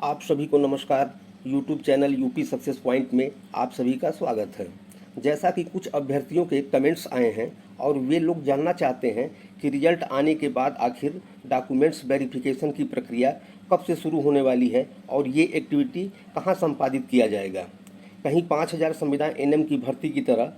आप सभी को नमस्कार। YouTube channel UP success point में आप सभी का स्वागत है। जैसा कि कुछ अभ्यर्थियों के कमेंट्स आए हैं और वे लोग जानना चाहते हैं कि रिजल्ट आने के बाद आखिर डॉक्यूमेंट्स वेरिफिकेशन की प्रक्रिया कब से शुरू होने वाली है और ये एक्टिविटी कहाँ संपादित किया जाएगा। कहीं 5000 संविदा एनएम की भर्ती की तरह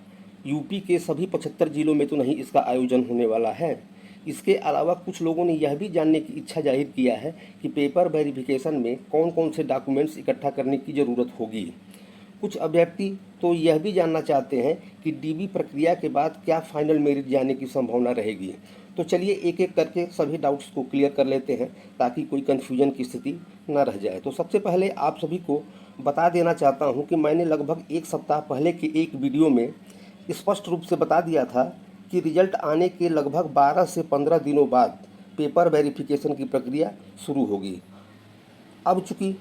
यूपी के सभी 75 जिलों में तो नहीं इसका आयोजन होने वाला है। इसके अलावा कुछ लोगों ने यह भी जानने की इच्छा जाहिर किया है कि पेपर वेरिफिकेशन में कौन कौन से डॉक्यूमेंट्स इकट्ठा करने की ज़रूरत होगी। कुछ अभ्यर्थी तो यह भी जानना चाहते हैं कि डीबी प्रक्रिया के बाद क्या फाइनल मेरिट जाने की संभावना रहेगी। तो चलिए एक एक करके सभी डाउट्स को क्लियर कर लेते हैं ताकि कोई कन्फ्यूजन की स्थिति न रह जाए। तो सबसे पहले आप सभी को बता देना चाहता हूं कि मैंने लगभग एक सप्ताह पहले के एक वीडियो में स्पष्ट रूप से बता दिया था कि रिजल्ट आने के लगभग 12 से 15 दिनों बाद पेपर वेरिफिकेशन की प्रक्रिया शुरू होगी। अब चूँकि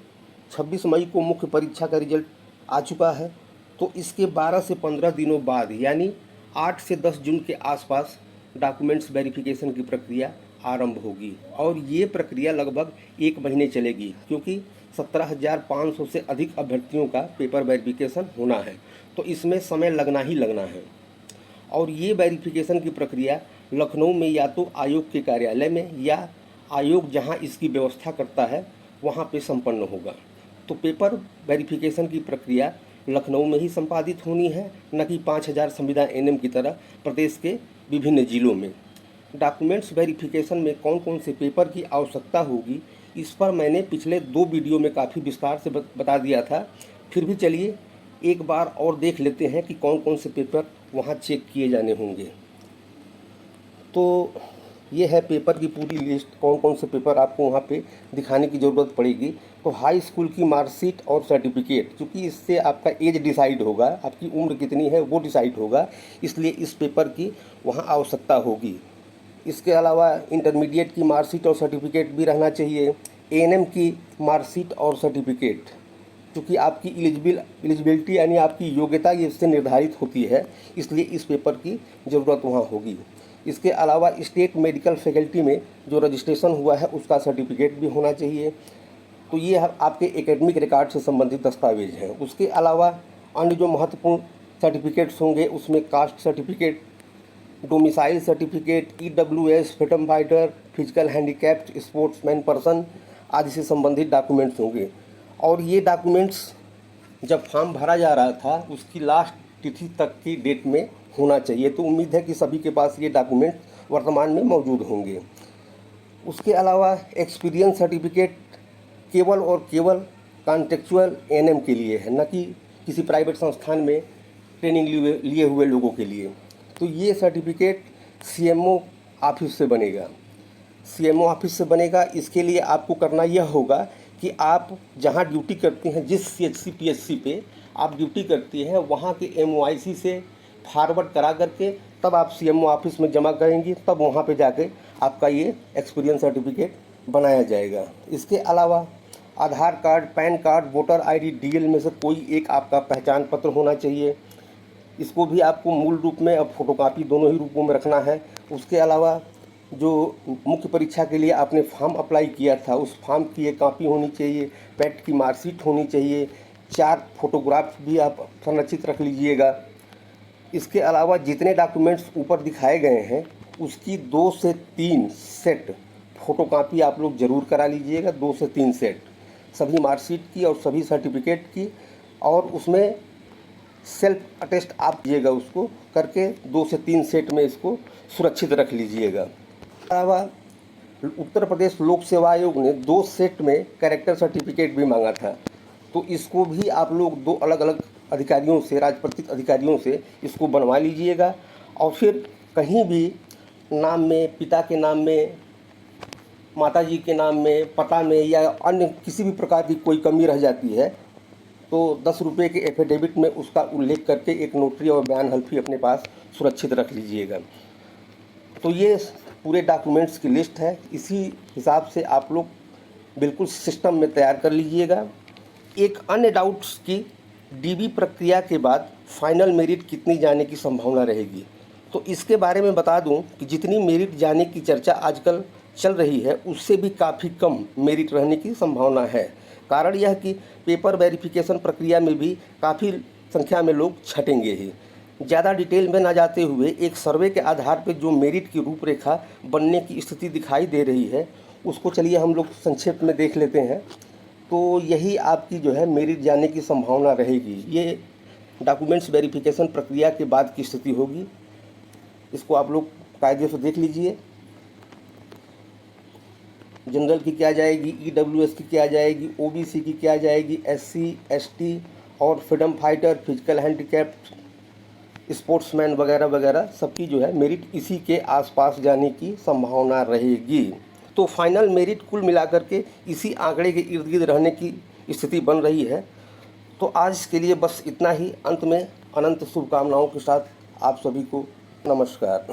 26 मई को मुख्य परीक्षा का रिजल्ट आ चुका है, तो इसके 12 से 15 दिनों बाद यानी 8 से 10 जून के आसपास डॉक्यूमेंट्स वेरिफिकेशन की प्रक्रिया आरंभ होगी और ये प्रक्रिया लगभग 1 महीने चलेगी, क्योंकि 17,500 से अधिक अभ्यर्थियों का पेपर वेरिफिकेशन होना है, तो इसमें समय लगना ही लगना है। और ये वेरिफिकेशन की प्रक्रिया लखनऊ में या तो आयोग के कार्यालय में या आयोग जहां इसकी व्यवस्था करता है वहां पे संपन्न होगा। तो पेपर वेरिफिकेशन की प्रक्रिया लखनऊ में ही संपादित होनी है, न कि 5000 संविदा एनएम की तरह प्रदेश के विभिन्न जिलों में। डॉक्यूमेंट्स वेरिफिकेशन में कौन कौन से पेपर की आवश्यकता होगी, इस पर मैंने पिछले 2 वीडियो में काफ़ी विस्तार से बता दिया था। फिर भी चलिए एक बार और देख लेते हैं कि कौन कौन से पेपर वहाँ चेक किए जाने होंगे। तो ये है पेपर की पूरी लिस्ट, कौन कौन से पेपर आपको वहाँ पे दिखाने की ज़रूरत पड़ेगी। तो हाई स्कूल की मार्कशीट और सर्टिफिकेट, क्योंकि इससे आपका एज डिसाइड होगा, आपकी उम्र कितनी है वो डिसाइड होगा, इसलिए इस पेपर की वहाँ आवश्यकता होगी। इसके अलावा इंटरमीडिएट की मार्कशीट और सर्टिफिकेट भी रहना चाहिए। एएनएम की मार्कशीट और सर्टिफिकेट, क्योंकि आपकी एलिजिबिलिटी यानी आपकी योग्यता ये इससे निर्धारित होती है, इसलिए इस पेपर की ज़रूरत वहाँ होगी। इसके अलावा स्टेट मेडिकल फैकल्टी में जो रजिस्ट्रेशन हुआ है उसका सर्टिफिकेट भी होना चाहिए। तो ये आपके एकेडमिक रिकॉर्ड से संबंधित दस्तावेज हैं। उसके अलावा अन्य जो महत्वपूर्ण सर्टिफिकेट्स होंगे उसमें caste certificate, domicile certificate, EWS, freedom fighter, physical handicapped sportsman person आदि से संबंधित डॉक्यूमेंट्स होंगे। और ये डॉक्यूमेंट्स जब फॉर्म भरा जा रहा था उसकी लास्ट तिथि तक की डेट में होना चाहिए, तो उम्मीद है कि सभी के पास ये डॉक्यूमेंट वर्तमान में मौजूद होंगे। उसके अलावा एक्सपीरियंस सर्टिफिकेट केवल और केवल कॉन्ट्रेक्चुअल एनएम के लिए है, न कि किसी प्राइवेट संस्थान में ट्रेनिंग लिए हुए लोगों के लिए। तो ये सर्टिफिकेट सीएमओ ऑफिस से बनेगा। सीएमओ ऑफिस से बनेगा, इसके लिए आपको करना यह होगा कि आप जहां ड्यूटी करती हैं, जिस सीएचसी पीएचसी पे आप ड्यूटी करती हैं, वहां के एमओआईसी से फॉरवर्ड करा करके तब आप सीएमओ ऑफिस में जमा करेंगी, तब वहां पे जाके आपका ये एक्सपीरियंस सर्टिफिकेट बनाया जाएगा। इसके अलावा Aadhaar card, PAN card, voter ID, DL में से कोई एक आपका पहचान पत्र होना चाहिए। इसको भी आपको मूल रूप में और फोटोकॉपी दोनों ही रूपों में रखना है। उसके अलावा जो मुख्य परीक्षा के लिए आपने फॉर्म अप्लाई किया था उस फॉर्म की एक कॉपी होनी चाहिए, पैट की मार्कशीट होनी चाहिए, 4 फोटोग्राफ भी आप संरक्षित रख लीजिएगा। इसके अलावा जितने डॉक्यूमेंट्स ऊपर दिखाए गए हैं उसकी 2 से 3 सेट फोटोकॉपी आप लोग ज़रूर करा लीजिएगा, 2 से 3 सेट सभी मार्कशीट की और सभी सर्टिफिकेट की, और उसमें सेल्फ अटेस्ट आप कीजिएगा, उसको करके 2 से 3 सेट में इसको सुरक्षित रख लीजिएगा। अलावा उत्तर प्रदेश लोक सेवा आयोग ने 2 सेट में कैरेक्टर सर्टिफिकेट भी मांगा था, तो इसको भी आप लोग 2 अलग अलग अधिकारियों से, राजपत्रित अधिकारियों से इसको बनवा लीजिएगा। और फिर कहीं भी नाम में, पिता के नाम में, माताजी के नाम में, पता में या अन्य किसी भी प्रकार की कोई कमी रह जाती है तो 10 रुपये के एफिडेविट में उसका उल्लेख करके एक नोटरी और बयान हल्फी अपने पास सुरक्षित रख लीजिएगा। तो ये पूरे डॉक्यूमेंट्स की लिस्ट है, इसी हिसाब से आप लोग बिल्कुल सिस्टम में तैयार कर लीजिएगा। एक अन्य डाउट्स की डीबी प्रक्रिया के बाद फाइनल मेरिट कितनी जाने की संभावना रहेगी, तो इसके बारे में बता दूं कि जितनी मेरिट जाने की चर्चा आजकल चल रही है उससे भी काफ़ी कम मेरिट रहने की संभावना है। कारण यह कि पेपर वेरिफिकेशन प्रक्रिया में भी काफ़ी संख्या में लोग छटेंगे ही। ज़्यादा डिटेल में ना जाते हुए एक सर्वे के आधार पर जो मेरिट की रूपरेखा बनने की स्थिति दिखाई दे रही है उसको चलिए हम लोग संक्षेप में देख लेते हैं। तो यही आपकी जो है मेरिट जाने की संभावना रहेगी। ये डॉक्यूमेंट्स वेरिफिकेशन प्रक्रिया के बाद की स्थिति होगी। इसको आप लोग कायदे से देख लीजिए। जनरल की क्या जाएगी, ईडब्ल्यूएस की क्या जाएगी, ओबीसी की क्या जाएगी, एससी, एसटी और freedom fighter, physical handicapped, sportsman वगैरह वगैरह सबकी जो है मेरिट इसी के आसपास जाने की संभावना रहेगी। तो फाइनल मेरिट कुल मिलाकर के इसी आंकड़े के इर्द गिर्द रहने की स्थिति बन रही है। तो आज के लिए बस इतना ही। अंत में अनंत शुभकामनाओं के साथ आप सभी को नमस्कार।